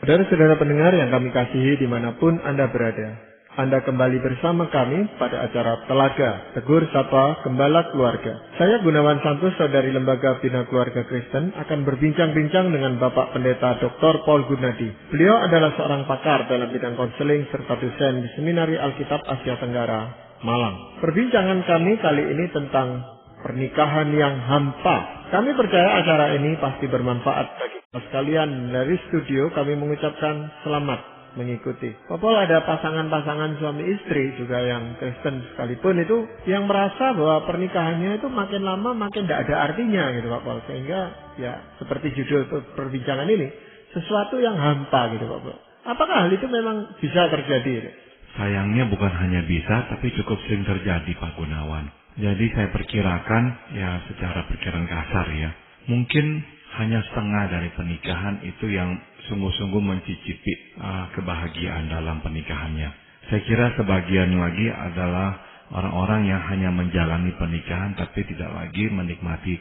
Saudara-saudara pendengar yang kami kasihi dimanapun Anda berada, Anda kembali bersama kami pada acara Telaga Tegur Sapa Gembala Keluarga. Saya Gunawan Santos dari Lembaga Bina Keluarga Kristen akan berbincang-bincang dengan Bapak Pendeta Dr. Paul Gunadi. Beliau adalah seorang pakar dalam bidang konseling serta dosen di Seminari Alkitab Asia Tenggara, Malang. Perbincangan kami kali ini tentang pernikahan yang hampa. Kami percaya acara ini pasti bermanfaat bagi kita sekalian. Dari studio kami mengucapkan selamat mengikuti. Pak Paul, ada pasangan-pasangan suami istri juga yang Kristen sekalipun itu yang merasa bahwa pernikahannya itu makin lama makin tidak ada artinya gitu Pak Paul. Sehingga ya seperti judul perbincangan ini, sesuatu yang hampa gitu Pak Paul. Apakah hal itu memang bisa terjadi? Sayangnya bukan hanya bisa, tapi cukup sering terjadi Pak Gunawan. Jadi saya perkirakan, ya secara perkiraan kasar ya, mungkin hanya setengah dari pernikahan itu yang sungguh-sungguh mencicipi kebahagiaan dalam pernikahannya. Saya kira sebagian lagi adalah orang-orang yang hanya menjalani pernikahan tapi tidak lagi menikmati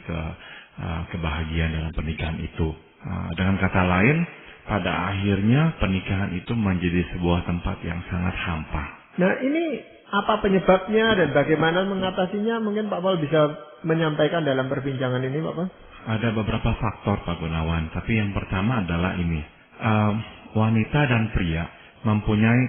kebahagiaan dalam pernikahan itu. Dengan kata lain, pada akhirnya pernikahan itu menjadi sebuah tempat yang sangat hampa. Nah, ini apa penyebabnya dan bagaimana mengatasinya? Mungkin Pak Paul bisa menyampaikan dalam perbincangan ini, Pak Paul. Ada beberapa faktor Pak Gunawan, tapi yang pertama adalah ini. Wanita dan pria mempunyai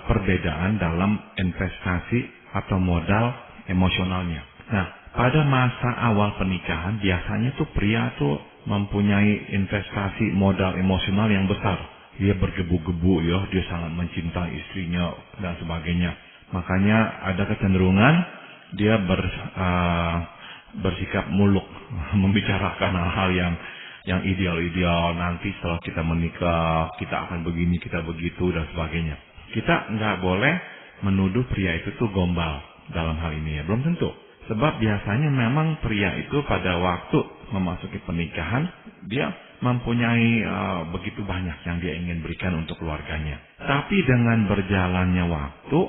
perbedaan dalam investasi atau modal emosionalnya. Nah, pada masa awal pernikahan biasanya tuh pria tuh mempunyai investasi modal emosional yang besar. Dia bergebu-gebu ya, dia sangat mencintai istrinya dan sebagainya. Makanya ada kecenderungan dia bersikap muluk, membicarakan hal-hal yang ideal-ideal. Nanti setelah kita menikah, kita akan begini, kita begitu, dan sebagainya. Kita nggak boleh menuduh pria itu tuh gombal dalam hal ini ya, belum tentu. Sebab biasanya memang pria itu pada waktu memasuki pernikahan, dia mempunyai begitu banyak yang dia ingin berikan untuk keluarganya. Tapi dengan berjalannya waktu,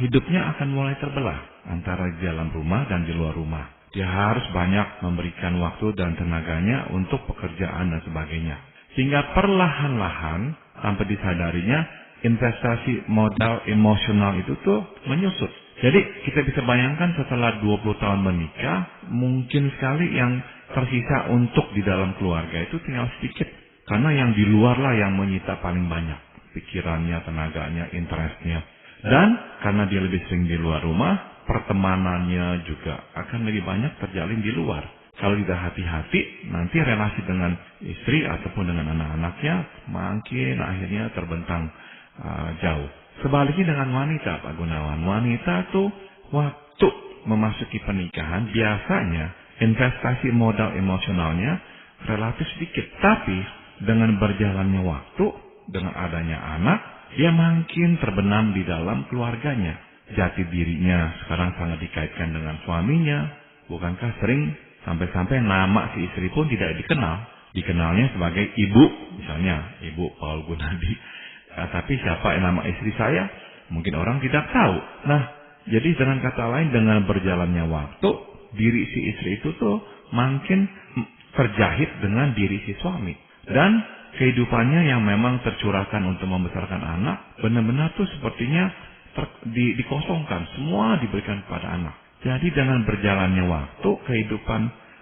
hidupnya akan mulai terbelah antara di dalam rumah dan di luar rumah. Dia harus banyak memberikan waktu dan tenaganya untuk pekerjaan dan sebagainya. Sehingga perlahan-lahan, tanpa disadarinya, investasi modal emosional itu tuh menyusut. Jadi kita bisa bayangkan setelah 20 tahun menikah, mungkin sekali yang tersisa untuk di dalam keluarga itu tinggal sedikit. Karena yang di luar lah yang menyita paling banyak. Pikirannya, tenaganya, interestnya. Dan karena dia lebih sering di luar rumah, pertemanannya juga akan lebih banyak terjalin di luar. Kalau tidak hati-hati, nanti relasi dengan istri ataupun dengan anak-anaknya makin akhirnya terbentang jauh. Sebaliknya dengan wanita, Pak Gunawan. Wanita tuh waktu memasuki pernikahan biasanya investasi modal emosionalnya relatif sedikit. Tapi dengan berjalannya waktu, dengan adanya anak, dia makin terbenam di dalam keluarganya. Jati dirinya sekarang sangat dikaitkan dengan suaminya. Bukankah sering sampai-sampai nama si istri pun tidak dikenal. Dikenalnya sebagai ibu, misalnya ibu Paul Gunadi. Tapi siapa nama istri saya? Mungkin orang tidak tahu. Nah, jadi dengan kata lain, dengan berjalannya waktu, diri si istri itu tuh makin terjahit dengan diri si suami. Dan kehidupannya yang memang tercurahkan untuk membesarkan anak, benar-benar tuh sepertinya dikosongkan. Semua diberikan kepada anak. Jadi dengan berjalannya waktu, kehidupan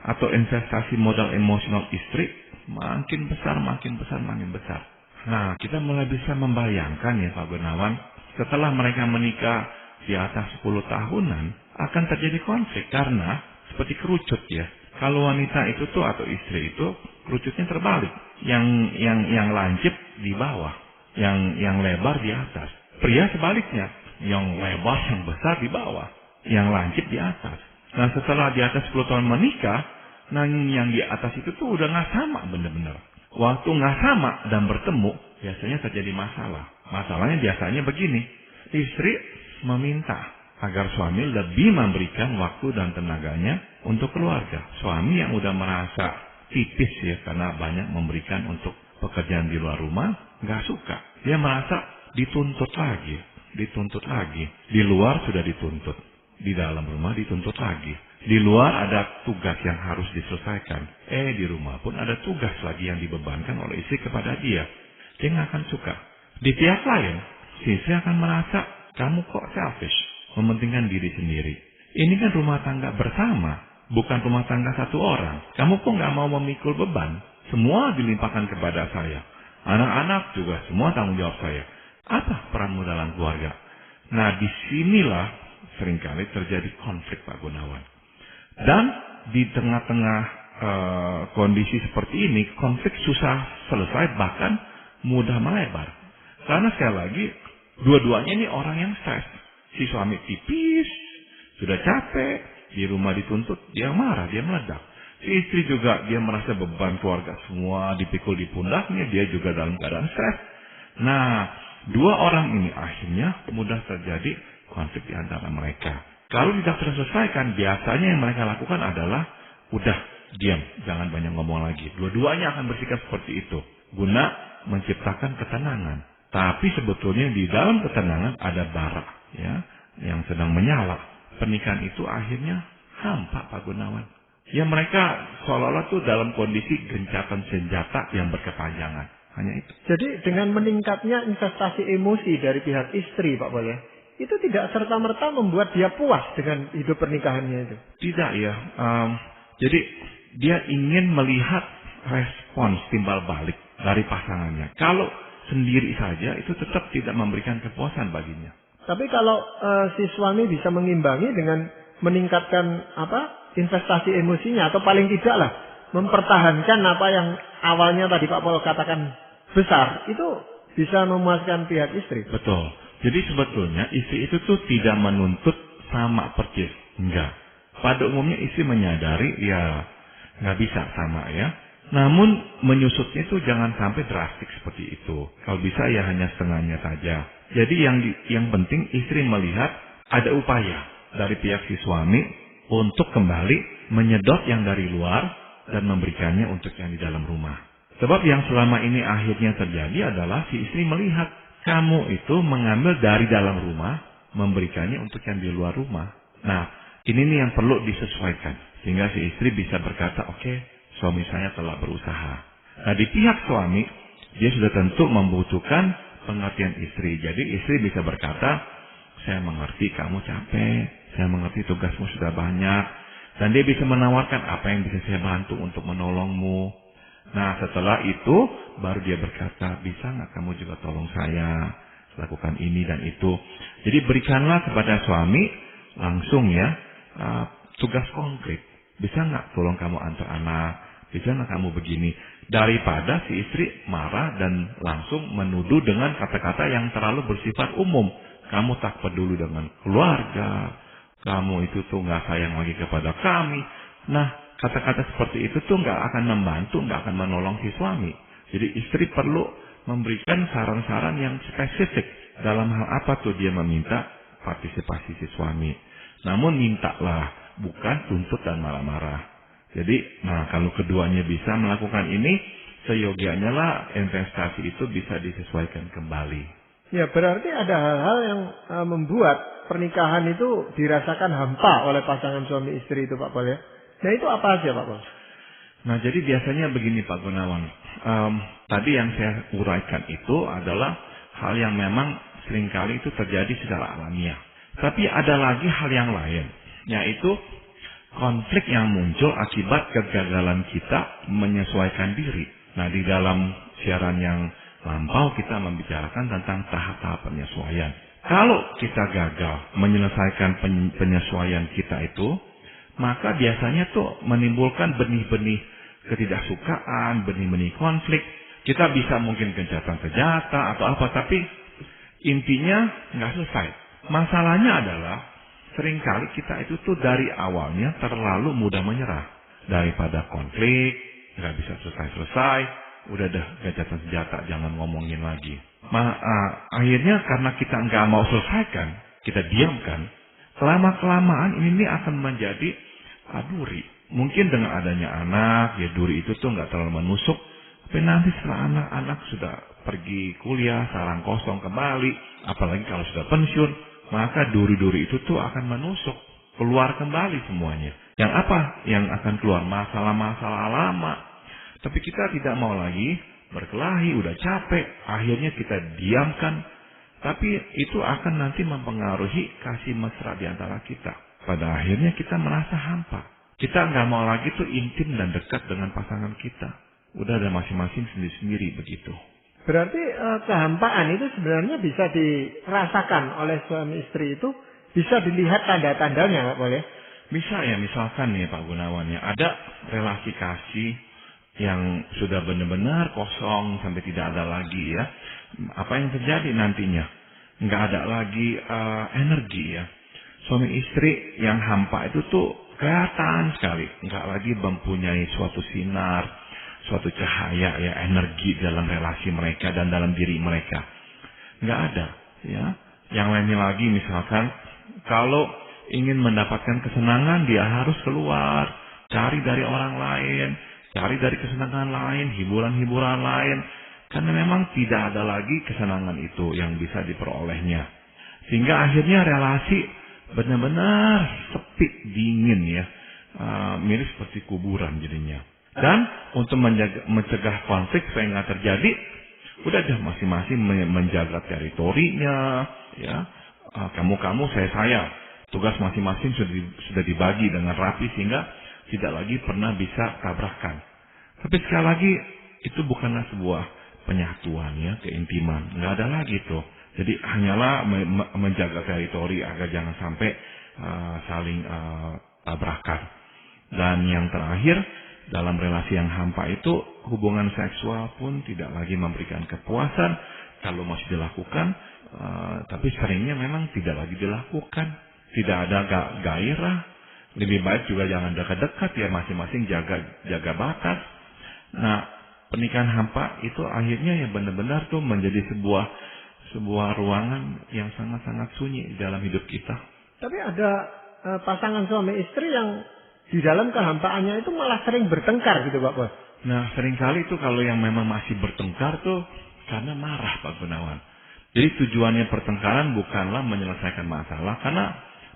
atau investasi modal emosional istri makin besar, makin besar, makin besar. Nah, kita mulai bisa membayangkan ya Pak Gunawan, setelah mereka menikah di atas 10 tahunan, akan terjadi konflik karena seperti kerucut ya. Kalau wanita itu tuh atau istri itu kerucutnya terbalik. Yang lancip di bawah, yang lebar di atas. Pria sebaliknya, yang lebar, yang besar di bawah, yang lancip di atas. Nah, setelah di atas 10 tahun menikah, nah yang di atas itu tuh udah nggak sama bener-bener. Waktu nggak sama dan bertemu, biasanya terjadi masalah. Masalahnya biasanya begini, istri meminta agar suami lebih memberikan waktu dan tenaganya untuk keluarga. Suami yang udah merasa tipis ya, karena banyak memberikan untuk pekerjaan di luar rumah, nggak suka. Dia merasa dituntut lagi. Di luar sudah dituntut, di dalam rumah dituntut lagi. Di luar ada tugas yang harus diselesaikan. Di rumah pun ada tugas lagi yang dibebankan oleh istri kepada dia. dia nggak akan suka. Di pihak lain, si istri akan merasa kamu kok selfish, mementingkan diri sendiri. Ini kan rumah tangga bersama, bukan rumah tangga satu orang. Kamu kok nggak mau memikul beban? Semua dilimpahkan kepada saya. Anak-anak juga semua tanggung jawab saya. Apa peranmu dalam keluarga? Nah, disinilah seringkali terjadi konflik, Pak Gunawan. Dan di tengah-tengah kondisi seperti ini, konflik susah selesai, bahkan mudah melebar. Karena sekali lagi, dua-duanya ini orang yang stres. Si suami tipis, sudah capek, di rumah dituntut, dia marah, dia meledak. Si istri juga, dia merasa beban keluarga semua dipikul di pundaknya, dia juga dalam keadaan stres. Nah, dua orang ini akhirnya mudah terjadi konflik di antara mereka. Kalau tidak terselesaikan, biasanya yang mereka lakukan adalah, udah, diam, jangan banyak ngomong lagi. Dua-duanya akan bersikap seperti itu, guna menciptakan ketenangan. Tapi sebetulnya di dalam ketenangan ada bara, ya, yang sedang menyala. Pernikahan itu akhirnya hampa, Pak Gunawan. Ya, mereka seolah-olah tuh dalam kondisi gencatan senjata yang berkepanjangan. Hanya itu. Jadi dengan meningkatnya investasi emosi dari pihak istri, Pak Pol, itu tidak serta-merta membuat dia puas dengan hidup pernikahannya itu. Tidak, ya. Jadi dia ingin melihat respons timbal balik dari pasangannya. Kalau sendiri saja itu tetap tidak memberikan kepuasan baginya. Tapi kalau si suami bisa mengimbangi dengan meningkatkan investasi emosinya, atau paling tidaklah mempertahankan apa yang awalnya tadi Pak Pol katakan besar, itu bisa memuaskan pihak istri. Betul. Jadi sebetulnya istri itu tuh tidak menuntut sama persis, enggak. Pada umumnya istri menyadari ya nggak bisa sama, ya. Namun menyusutnya itu jangan sampai drastik seperti itu. Kalau bisa ya hanya setengahnya saja. Jadi yang penting istri melihat ada upaya dari pihak si suami untuk kembali menyedot yang dari luar dan memberikannya untuk yang di dalam rumah. Sebab yang selama ini akhirnya terjadi adalah si istri melihat kamu itu mengambil dari dalam rumah, memberikannya untuk yang di luar rumah. Nah, ini nih yang perlu disesuaikan. Sehingga si istri bisa berkata, oke, suami saya telah berusaha. Nah, di pihak suami, dia sudah tentu membutuhkan pengertian istri. Jadi istri bisa berkata, saya mengerti kamu capek, saya mengerti tugasmu sudah banyak. Dan dia bisa menawarkan apa yang bisa saya bantu untuk menolongmu. Nah, setelah itu, baru dia berkata, bisa nggak kamu juga tolong saya lakukan ini dan itu. Jadi berikanlah kepada suami langsung, ya, tugas konkret. Bisa nggak tolong kamu antar anak? Bisa nggak kamu begini? Daripada si istri marah dan langsung menuduh dengan kata-kata yang terlalu bersifat umum. Kamu tak peduli dengan keluarga. Kamu itu tuh nggak sayang lagi kepada kami. Nah, kata-kata seperti itu tuh nggak akan membantu, nggak akan menolong si suami. Jadi istri perlu memberikan saran-saran yang spesifik. Dalam hal apa tuh dia meminta partisipasi si suami. Namun mintalah, bukan tuntut dan marah-marah. Jadi, kalau keduanya bisa melakukan ini, seyogianya lah investasi itu bisa disesuaikan kembali. Ya, berarti ada hal-hal yang membuat pernikahan itu dirasakan hampa oleh pasangan suami istri itu, Pak Pol, ya. Nah, itu apa aja, Pak Pol? Nah, jadi biasanya begini, Pak Gunawan. Tadi yang saya uraikan itu adalah hal yang memang seringkali itu terjadi secara alamiah. Tapi ada lagi hal yang lain, yaitu konflik yang muncul akibat kegagalan kita menyesuaikan diri. Nah, di dalam siaran yang lampau kita membicarakan tentang tahap-tahap penyesuaian. Kalau kita gagal menyelesaikan penyesuaian kita itu, maka biasanya tuh menimbulkan benih-benih ketidaksukaan, benih-benih konflik. Kita bisa mungkin gencatan senjata atau apa, tapi intinya nggak selesai. Masalahnya adalah seringkali kita itu tuh dari awalnya terlalu mudah menyerah. Daripada konflik, nggak bisa selesai-selesai, udah dah gencatan senjata, jangan ngomongin lagi. Akhirnya karena kita nggak mau selesaikan, kita diamkan, lama-kelamaan ini akan menjadi duri. Mungkin dengan adanya anak, ya duri itu tuh nggak terlalu menusuk. Tapi nanti setelah anak-anak sudah pergi kuliah, sarang kosong kembali, apalagi kalau sudah pensiun, maka duri-duri itu tuh akan menusuk, keluar kembali semuanya. Yang apa yang akan keluar? Masalah-masalah lama. Tapi kita tidak mau lagi berkelahi, udah capek, akhirnya kita diamkan. Tapi itu akan nanti mempengaruhi kasih mesra di antara kita. Pada akhirnya kita merasa hampa. Kita nggak mau lagi tuh intim dan dekat dengan pasangan kita. Udah ada masing-masing sendiri-sendiri begitu. Berarti kehampaan itu sebenarnya bisa dirasakan oleh suami istri itu, bisa dilihat tanda-tandanya, Pak boleh? Bisa ya, misalkan nih Pak Gunawan ya, ada relasi kasih yang sudah benar-benar kosong sampai tidak ada lagi ya. Apa yang terjadi nantinya? Nggak ada lagi energi ya. Suami istri yang hampa itu tuh kelihatan sekali, nggak lagi mempunyai suatu sinar, suatu cahaya ya, energi dalam relasi mereka dan dalam diri mereka. Nggak ada ya. Yang lainnya lagi misalkan kalau ingin mendapatkan kesenangan dia harus keluar, cari dari orang lain, cari dari kesenangan lain, hiburan-hiburan lain. Karena memang tidak ada lagi kesenangan itu yang bisa diperolehnya. Sehingga akhirnya relasi benar-benar sepi, dingin ya. Mirip seperti kuburan jadinya. Dan untuk mencegah konflik supaya nggak terjadi, udah deh masing-masing menjaga teritorinya. Ya, kamu, saya. Tugas masing-masing sudah dibagi dengan rapi sehingga tidak lagi pernah bisa tabrakan. Tapi sekali lagi, itu bukanlah sebuah penyatuan ya, keintiman. Nggak ada lagi tuh. Jadi hanyalah menjaga teritori agar jangan sampai saling tabrakan. Dan yang terakhir, dalam relasi yang hampa itu, hubungan seksual pun tidak lagi memberikan kepuasan. Kalau masih dilakukan, tapi seringnya memang tidak lagi dilakukan. Tidak ada gairah. Lebih baik juga jangan dekat-dekat ya, masing-masing jaga batas. Nah, pernikahan hampa itu akhirnya ya benar-benar tuh menjadi sebuah ruangan yang sangat-sangat sunyi di dalam hidup kita. Tapi ada pasangan suami istri yang di dalam kehampaannya itu malah sering bertengkar gitu Pak Bos. Nah, seringkali itu kalau yang memang masih bertengkar tuh karena marah Pak Gunawan. Jadi tujuannya pertengkaran bukanlah menyelesaikan masalah, karena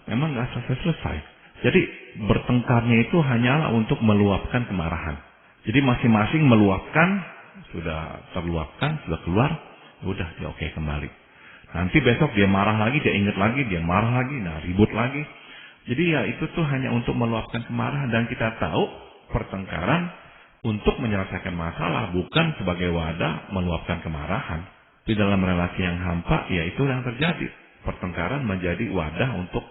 memang nggak selesai-selesai. Jadi bertengkarnya itu hanyalah untuk meluapkan kemarahan. Jadi masing-masing meluapkan, sudah terluapkan, sudah keluar, udah dia oke kembali. Nanti besok dia marah lagi, dia ingat lagi, dia marah lagi, nah ribut lagi. Jadi ya itu tuh hanya untuk meluapkan kemarahan, dan kita tahu pertengkaran untuk menyelesaikan masalah, bukan sebagai wadah meluapkan kemarahan. Di dalam relasi yang hampa, ya itu yang terjadi. Pertengkaran menjadi wadah untuk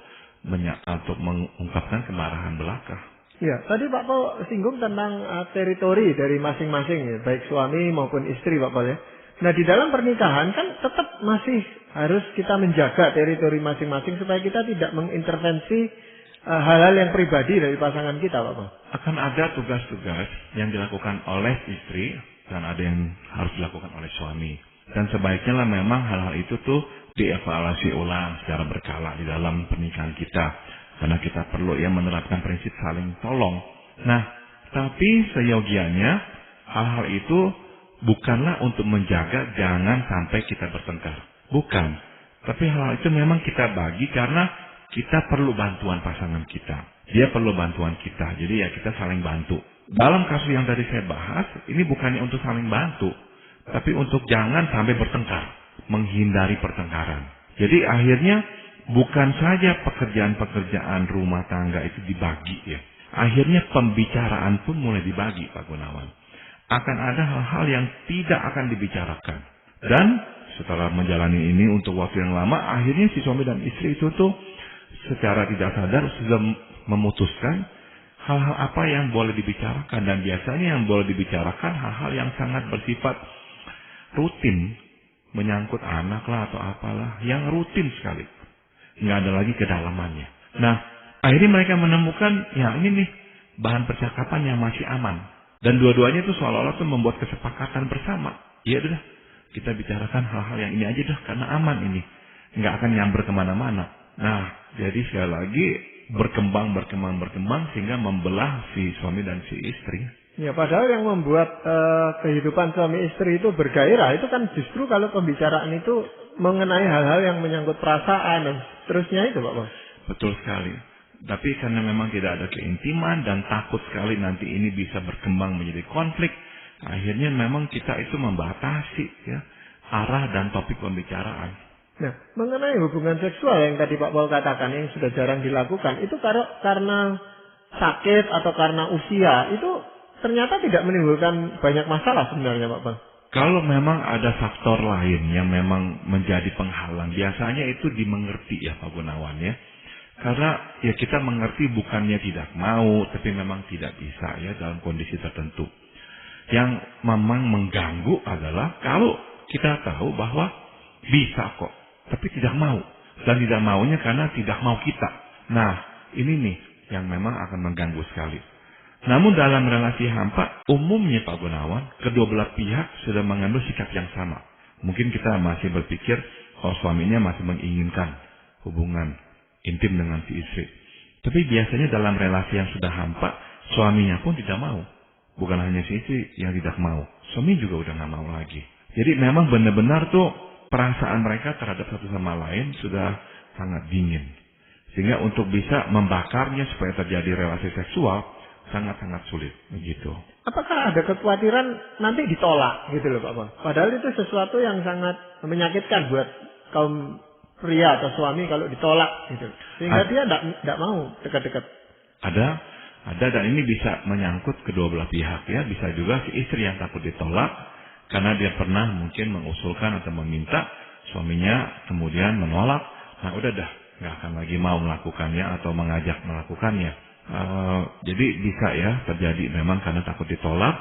mengungkapkan kemarahan belaka. Ya, tadi Pak Paul singgung tentang teritori dari masing-masing ya, baik suami maupun istri Pak Paul ya. Nah di dalam pernikahan kan tetap masih harus kita menjaga teritori masing-masing supaya kita tidak mengintervensi hal-hal yang pribadi dari pasangan kita Pak Paul. Akan ada tugas-tugas yang dilakukan oleh istri dan ada yang harus dilakukan oleh suami. Dan sebaiknya lah memang hal-hal itu tuh dievaluasi ulang secara berkala di dalam pernikahan kita. Karena kita perlu ya menerapkan prinsip saling tolong. Nah, tapi seyogianya hal-hal itu bukanlah untuk menjaga jangan sampai kita bertengkar. Bukan. Tapi hal-hal itu memang kita bagi karena kita perlu bantuan pasangan kita. Dia perlu bantuan kita. Jadi ya kita saling bantu. Dalam kasus yang tadi saya bahas, ini bukannya untuk saling bantu. Tapi untuk jangan sampai bertengkar. Menghindari pertengkaran. Jadi akhirnya bukan saja pekerjaan-pekerjaan rumah tangga itu dibagi ya. Akhirnya pembicaraan pun mulai dibagi Pak Gunawan. Akan ada hal-hal yang tidak akan dibicarakan. Dan setelah menjalani ini untuk waktu yang lama, akhirnya si suami dan istri itu tuh secara tidak sadar sudah memutuskan hal-hal apa yang boleh dibicarakan. Dan biasanya yang boleh dibicarakan hal-hal yang sangat bersifat rutin. Menyangkut anak lah atau apalah. Yang rutin sekali. Nggak ada lagi kedalamannya. Nah, akhirnya mereka menemukan, ya ini nih, bahan percakapan yang masih aman. Dan dua-duanya itu seolah-olah tuh membuat kesepakatan bersama. Ya udah, kita bicarakan hal-hal yang ini aja dah, karena aman ini. Nggak akan nyamber kemana-mana. Nah, jadi sekali lagi, berkembang, sehingga membelah si suami dan si istri. Ya, padahal yang membuat kehidupan suami istri itu bergairah, itu kan justru kalau pembicaraan itu mengenai hal-hal yang menyangkut perasaan dan seterusnya itu Pak Bos. Betul sekali. Tapi karena memang tidak ada keintiman dan takut sekali nanti ini bisa berkembang menjadi konflik, Akhirnya memang kita itu membatasi ya arah dan topik pembicaraan. Nah, mengenai hubungan seksual yang tadi Pak Paul katakan yang sudah jarang dilakukan, itu karena sakit atau karena usia, itu ternyata tidak menimbulkan banyak masalah sebenarnya Pak Paul. Kalau memang ada faktor lain yang memang menjadi penghalang, biasanya itu dimengerti ya Pak Gunawan ya. Karena ya kita mengerti bukannya tidak mau, tapi memang tidak bisa ya dalam kondisi tertentu. Yang memang mengganggu adalah kalau kita tahu bahwa bisa kok, tapi tidak mau. Dan tidak maunya karena tidak mau kita. Nah, ini nih yang memang akan mengganggu sekali. Namun dalam relasi hampa, umumnya Pak Gunawan, kedua belah pihak sudah mengambil sikap yang sama. Mungkin kita masih berpikir kalau suaminya masih menginginkan hubungan intim dengan si istri. Tapi biasanya dalam relasi yang sudah hampa, suaminya pun tidak mau. Bukan hanya si istri yang tidak mau, suami juga udah nggak mau lagi. Jadi memang benar-benar tuh perasaan mereka terhadap satu sama lain sudah sangat dingin. Sehingga untuk bisa membakarnya supaya terjadi relasi seksual sangat-sangat sulit begitu. Apakah ada kekhawatiran nanti ditolak gitu loh Pak Paul? Padahal itu sesuatu yang sangat menyakitkan buat kaum pria atau suami kalau ditolak gitu. Sehingga dia tidak mau dekat-dekat. Ada dan ini bisa menyangkut kedua belah pihak ya. Bisa juga si istri yang takut ditolak karena dia pernah mungkin mengusulkan atau meminta, suaminya kemudian menolak. Nah udah dah, nggak akan lagi mau melakukannya atau mengajak melakukannya. Jadi bisa ya terjadi memang karena takut ditolak.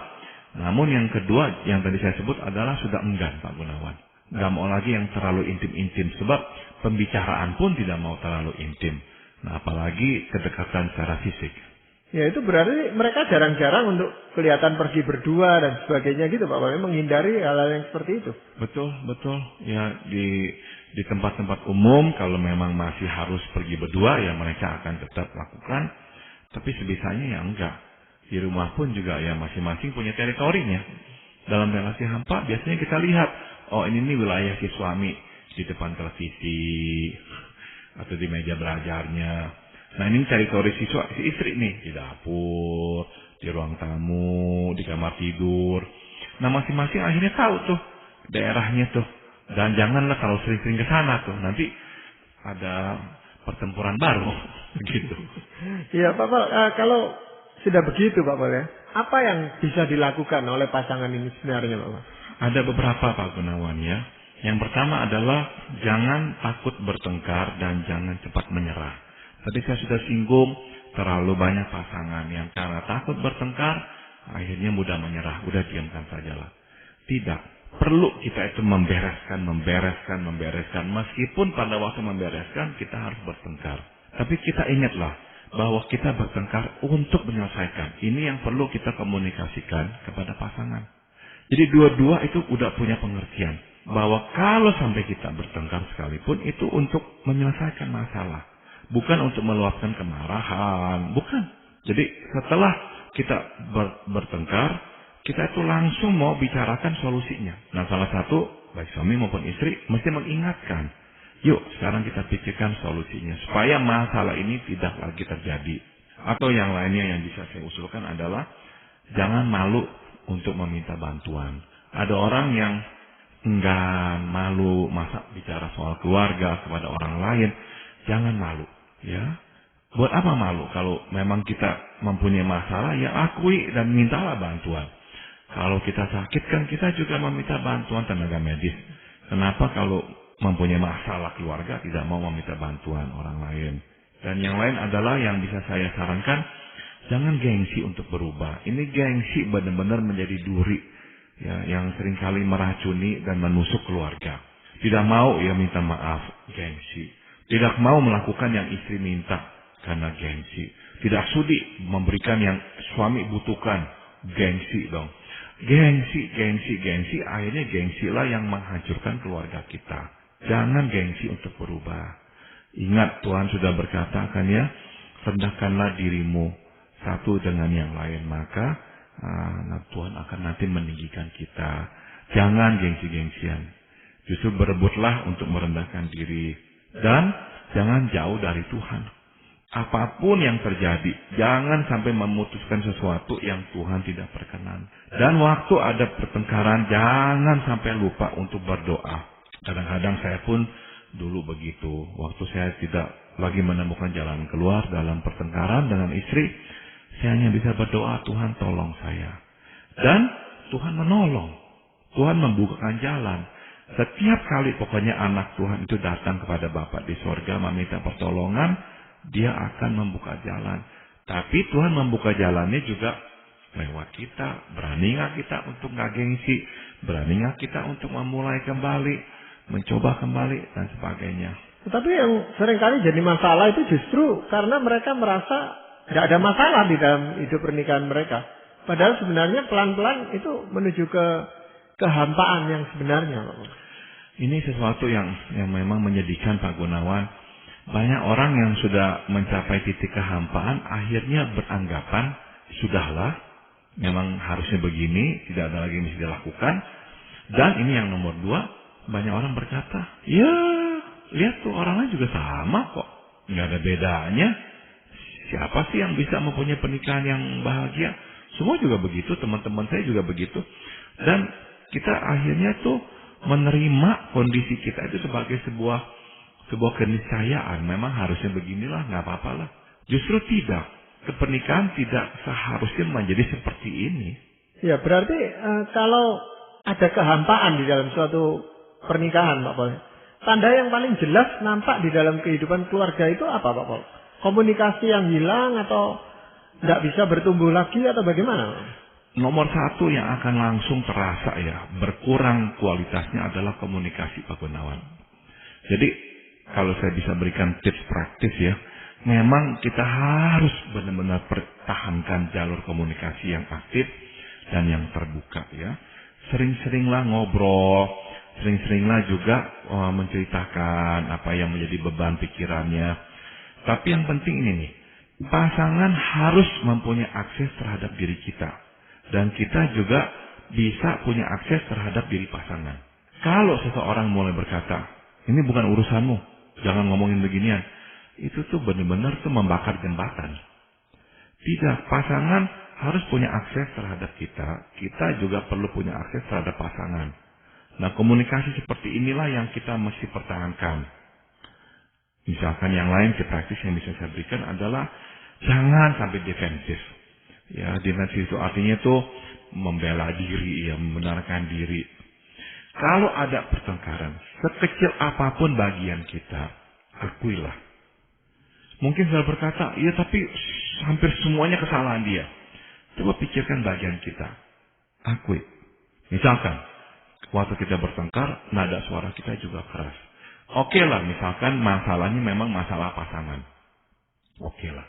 Namun yang kedua yang tadi saya sebut adalah sudah enggan Pak Gunawan. Nggak mau lagi yang terlalu intim-intim sebab pembicaraan pun tidak mau terlalu intim. Nah apalagi kedekatan secara fisik. Ya itu berarti mereka jarang-jarang untuk kelihatan pergi berdua dan sebagainya gitu Pak Paul, menghindari hal-hal yang seperti itu. Betul. Ya di tempat-tempat umum kalau memang masih harus pergi berdua ya mereka akan tetap lakukan. Tapi sebisanya ya enggak. Di rumah pun juga ya masing-masing punya teritorinya. Dalam relasi hampa biasanya kita lihat, oh ini nih wilayah si suami di depan televisi atau di meja belajarnya. Nah ini teritori si istri nih di dapur, di ruang tamu, di kamar tidur. Nah masing-masing akhirnya tahu tuh daerahnya tuh. Dan janganlah kalau sering-sering ke sana tuh nanti ada pertempuran baru gitu. Iya Pak Paul, kalau sudah begitu Pak Paul ya, apa yang bisa dilakukan oleh pasangan ini sebenarnya Pak Paul? Ada beberapa Pak Gunawan ya. Yang pertama adalah jangan takut bertengkar dan jangan cepat menyerah. Tadi saya sudah singgung terlalu banyak pasangan yang karena takut bertengkar akhirnya mudah menyerah, udah diamkan sajalah. Tidak. Perlu kita itu membereskan. Meskipun pada waktu membereskan kita harus bertengkar. Tapi kita ingatlah bahwa kita bertengkar untuk menyelesaikan. Ini yang perlu kita komunikasikan kepada pasangan. Jadi dua-dua itu udah punya pengertian. Bahwa kalau sampai kita bertengkar sekalipun itu untuk menyelesaikan masalah. Bukan untuk meluapkan kemarahan. Bukan. Jadi setelah kita bertengkar, kita itu langsung mau bicarakan solusinya. Nah salah satu, baik suami maupun istri, mesti mengingatkan. Yuk sekarang kita pikirkan solusinya. Supaya masalah ini tidak lagi terjadi. Atau yang lainnya yang bisa saya usulkan adalah, jangan malu untuk meminta bantuan. Ada orang yang enggan, malu, masa bicara soal keluarga kepada orang lain. Jangan malu. Ya, buat apa malu? Kalau memang kita mempunyai masalah, ya akui dan mintalah bantuan. Kalau kita sakit kan kita juga meminta bantuan tenaga medis. Kenapa kalau mempunyai masalah keluarga tidak mau meminta bantuan orang lain? Dan yang lain adalah yang bisa saya sarankan, jangan gengsi untuk berubah. Ini gengsi benar-benar menjadi duri ya, yang seringkali meracuni dan menusuk keluarga. Tidak mau ya minta maaf, gengsi. Tidak mau melakukan yang istri minta karena gengsi. Tidak sudi memberikan yang suami butuhkan, gengsi dong. Gengsi. Akhirnya gengsilah yang menghancurkan keluarga kita. Jangan gengsi untuk berubah. Ingat Tuhan sudah berkata kan ya, rendahkanlah dirimu satu dengan yang lain. Maka Tuhan akan nanti meninggikan kita. Jangan gengsi-gengsian. Justru berebutlah untuk merendahkan diri. Dan jangan jauh dari Tuhan. apapun yang terjadi, jangan sampai memutuskan sesuatu yang Tuhan tidak berkenan. Dan waktu ada pertengkaran, jangan sampai lupa untuk berdoa. Kadang-kadang saya pun dulu begitu. Waktu saya tidak lagi menemukan jalan keluar dalam pertengkaran dengan istri, saya hanya bisa berdoa, Tuhan tolong saya. Dan Tuhan menolong. Tuhan membukakan jalan. Setiap kali pokoknya anak Tuhan itu datang kepada Bapa di sorga meminta pertolongan, Dia akan membuka jalan. Tapi Tuhan membuka jalannya juga lewat kita. Berani nggak kita untuk nggak gengsi? Berani nggak kita untuk memulai kembali, mencoba kembali, dan sebagainya. Tetapi yang seringkali jadi masalah itu justru karena mereka merasa nggak ada masalah di dalam hidup pernikahan mereka. Padahal sebenarnya pelan-pelan itu menuju ke kehampaan yang sebenarnya. Ini sesuatu yang memang menyedihkan, Pak Gunawan. Banyak orang yang sudah mencapai titik kehampaan akhirnya beranggapan, sudahlah, memang harusnya begini, tidak ada lagi yang bisa dilakukan. Dan ini yang nomor 2, banyak orang berkata, ya lihat tuh orang lain juga sama kok, nggak ada bedanya. Siapa sih yang bisa mempunyai pernikahan yang bahagia? Semua juga begitu, teman-teman saya juga begitu. Dan kita akhirnya tuh menerima kondisi kita itu sebagai sebuah keniscayaan. Memang harusnya beginilah, nggak apa-apa lah. Justru tidak. Pernikahan tidak seharusnya menjadi seperti ini. Ya, berarti kalau ada kehampaan di dalam suatu pernikahan, Pak Paul, tanda yang paling jelas nampak di dalam kehidupan keluarga itu apa, Pak Paul? Komunikasi yang hilang atau tidak bisa bertumbuh lagi atau bagaimana? Nomor 1 yang akan langsung terasa ya, berkurang kualitasnya adalah komunikasi, Pak Gunawan. Jadi, kalau saya bisa berikan tips praktis ya, memang kita harus benar-benar pertahankan jalur komunikasi yang aktif dan yang terbuka ya. Sering-seringlah ngobrol, sering-seringlah juga menceritakan apa yang menjadi beban pikirannya. Tapi yang penting ini nih, pasangan harus mempunyai akses terhadap diri kita. Dan kita juga bisa punya akses terhadap diri pasangan. Kalau seseorang mulai berkata, ini bukan urusanmu, jangan ngomongin beginian, itu tuh benar-benar tuh membakar jembatan. Tidak, pasangan harus punya akses terhadap kita. Kita juga perlu punya akses terhadap pasangan. Nah, komunikasi seperti inilah yang kita mesti pertahankan. Misalkan yang lain praktis yang bisa saya berikan adalah jangan sampai defensif. Ya, defensif itu artinya tuh membela diri, ya, membenarkan diri. Kalau ada pertengkaran, sekecil apapun bagian kita, akuilah. Mungkin saya berkata, iya tapi hampir semuanya kesalahan dia. Coba pikirkan bagian kita. Akui. Misalkan, waktu kita bertengkar, nada suara kita juga keras. Oke lah, misalkan masalahnya memang masalah pasangan. Oke lah.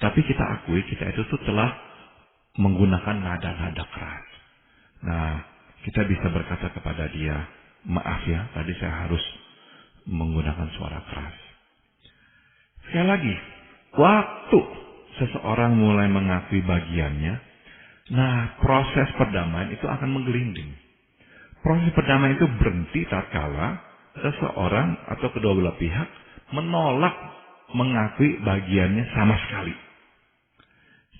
Tapi kita akui, kita itu tuh telah menggunakan nada-nada keras. Nah, kita bisa berkata kepada dia, maaf ya, tadi saya harus menggunakan suara keras. Sekali lagi, waktu seseorang mulai mengakui bagiannya, nah proses perdamaian itu akan menggelinding. Proses perdamaian itu berhenti tatkala seseorang atau kedua belah pihak menolak mengakui bagiannya sama sekali.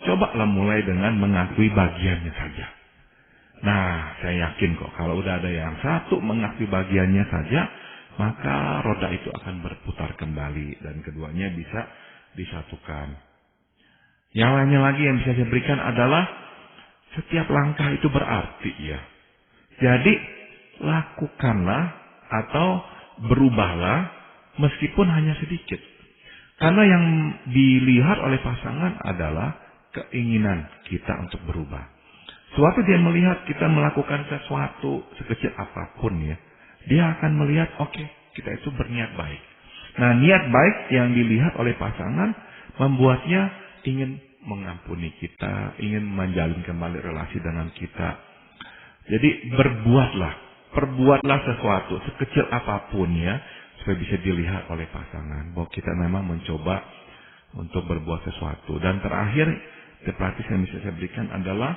Cobalah mulai dengan mengakui bagiannya saja. Nah, saya yakin kok kalau udah ada yang satu mengakui bagiannya saja, maka roda itu akan berputar kembali dan keduanya bisa disatukan. Yang lainnya lagi yang bisa saya berikan adalah setiap langkah itu berarti ya. Jadi lakukanlah atau berubahlah meskipun hanya sedikit. Karena yang dilihat oleh pasangan adalah keinginan kita untuk berubah. Suatu dia melihat kita melakukan sesuatu sekecil apapun ya, dia akan melihat oke, kita itu berniat baik. Nah, niat baik yang dilihat oleh pasangan membuatnya ingin mengampuni kita, ingin menjalin kembali relasi dengan kita. Jadi perbuatlah sesuatu sekecil apapun ya, supaya bisa dilihat oleh pasangan bahwa kita memang mencoba untuk berbuat sesuatu. Dan terakhir, praktis yang bisa saya berikan adalah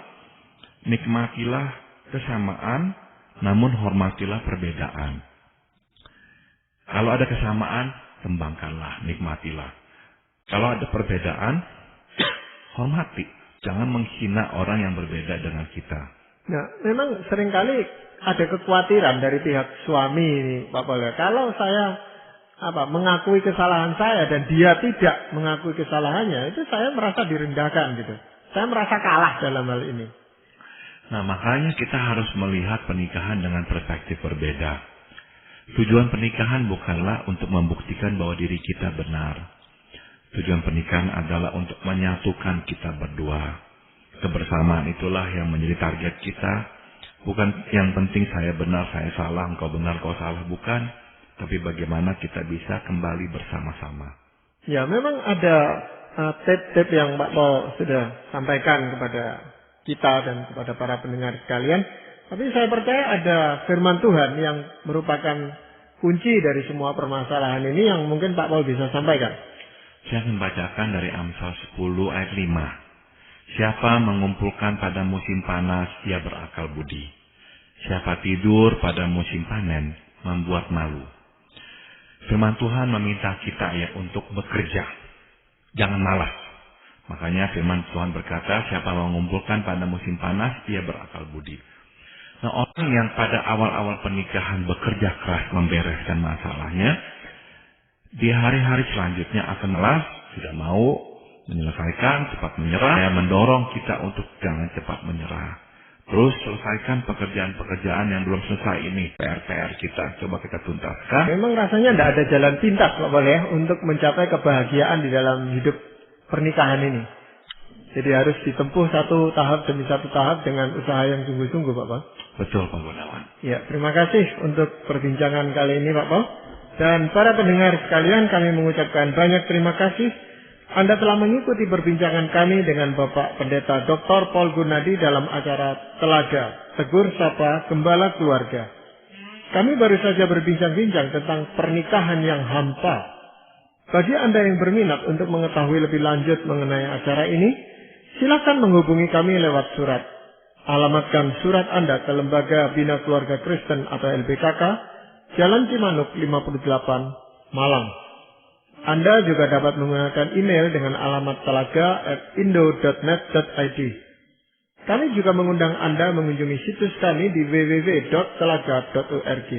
nikmatilah kesamaan, namun hormatilah perbedaan. Kalau ada kesamaan, kembangkanlah, nikmatilah. Kalau ada perbedaan, hormati. Jangan menghina orang yang berbeda dengan kita. Nah, memang seringkali ada kekhawatiran dari pihak suami ini, Pak Pol. Kalau saya mengakui kesalahan saya dan dia tidak mengakui kesalahannya, itu saya merasa direndahkan gitu. Saya merasa kalah dalam hal ini. Nah, makanya kita harus melihat pernikahan dengan perspektif berbeda. Tujuan pernikahan bukanlah untuk membuktikan bahwa diri kita benar. Tujuan pernikahan adalah untuk menyatukan kita berdua. Kebersamaan itulah yang menjadi target kita. Bukan yang penting saya benar, saya salah, engkau benar, kau salah. Bukan. Tapi bagaimana kita bisa kembali bersama-sama. Ya, memang ada tip-tip yang Pak Pol sudah sampaikan kepada kita dan kepada para pendengar sekalian. Tapi saya percaya ada firman Tuhan yang merupakan kunci dari semua permasalahan ini yang mungkin Pak Pol bisa sampaikan. Saya akan bacakan dari Amsal 10 ayat 5. Siapa mengumpulkan pada musim panas, ia berakal budi. Siapa tidur pada musim panen, membuat malu. Firman Tuhan meminta kita untuk bekerja. Jangan malas. Makanya firman Tuhan berkata, siapa mengumpulkan pada musim panas, ia berakal budi. Nah, orang yang pada awal-awal pernikahan bekerja keras membereskan masalahnya, di hari-hari selanjutnya akan malas, tidak mau menyelesaikan, cepat menyerah. Saya mendorong kita untuk jangan cepat menyerah. Terus selesaikan pekerjaan-pekerjaan yang belum selesai ini. PR-PR kita, coba kita tuntaskan. Memang rasanya tidak ada jalan pintas, Pak Pol, untuk mencapai kebahagiaan di dalam hidup pernikahan ini. Jadi harus ditempuh satu tahap demi satu tahap dengan usaha yang sungguh-sungguh, Pak Pol. Betul, Pak Gunawan. Ya, terima kasih untuk perbincangan kali ini, Pak Pol. Dan para pendengar sekalian, kami mengucapkan banyak terima kasih. Anda telah mengikuti perbincangan kami dengan Bapak Pendeta Dr. Paul Gunadi dalam acara Telaga, Tegur Sapa Gembala Keluarga. Kami baru saja berbincang-bincang tentang pernikahan yang hampa. Bagi Anda yang berminat untuk mengetahui lebih lanjut mengenai acara ini, silakan menghubungi kami lewat surat. Alamatkan surat Anda ke Lembaga Bina Keluarga Kristen atau LBKK, Jalan Cimanuk 58, Malang. Anda juga dapat menggunakan email dengan alamat telaga@indo.net.id. Kami juga mengundang Anda mengunjungi situs kami di www.telaga.org.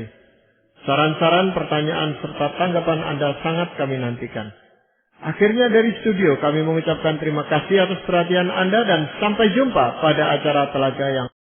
Saran-saran, pertanyaan, serta tanggapan Anda sangat kami nantikan. Akhirnya dari studio kami mengucapkan terima kasih atas perhatian Anda dan sampai jumpa pada acara Telaga yang